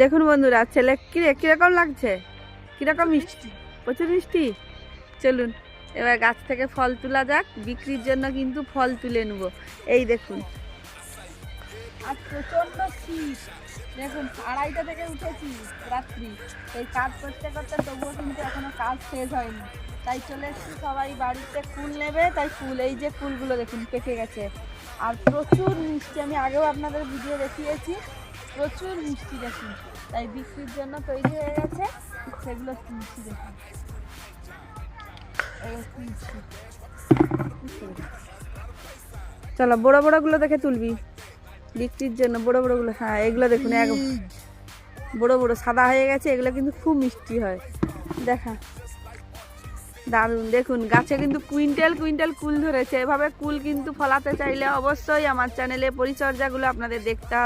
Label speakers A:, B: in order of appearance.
A: দেখুন বন্ধুরা, ছেলে কিরকম লাগছে, কিরকম মিষ্টি, প্রচুর মিষ্টি। চলুন এবার গাছ থেকে ফল তোলা যাক, বিক্রির জন্য কিন্তু ফল তুলে নেব। এই দেখুন আজ প্রচন্ড শীত, দেখুন 2:30টা থেকে উঠেছি রাত্রি, এই কাজ করতে করতে তবুও কিন্তু এখনো কাজ শেষ হয়নি। তাই চলে এসেছি, সবাই বাড়িতে কুল নেবে, তাই কুল, এই যে কুলগুলো দেখুন পেকে গেছে। আর প্রচুর মিষ্টি, আমি আগেও আপনাদের ভিডিও দেখিয়েছি, প্রচুর মিষ্টি দেখুন। তাই বিক্রির জন্য তৈরি হয়ে গেছে, সেগুলো মিষ্টি দেখুন। চলো বড় বড়গুলো দেখে তুলবি বিক্রির জন্য, বড় বড়গুলো। হ্যাঁ এগুলো দেখুন, এক বড় বড় সাদা হয়ে গেছে, এগুলো কিন্তু খুব মিষ্টি হয়। দেখা দারুণ, দেখুন গাছে কিন্তু কুইন্টাল কুইন্টাল কুল ধরেছে। এভাবে কুল কিন্তু ফলাতে চাইলে অবশ্যই আমার চ্যানেলে পরিচর্যাগুলো আপনাদের দেখতে হবে।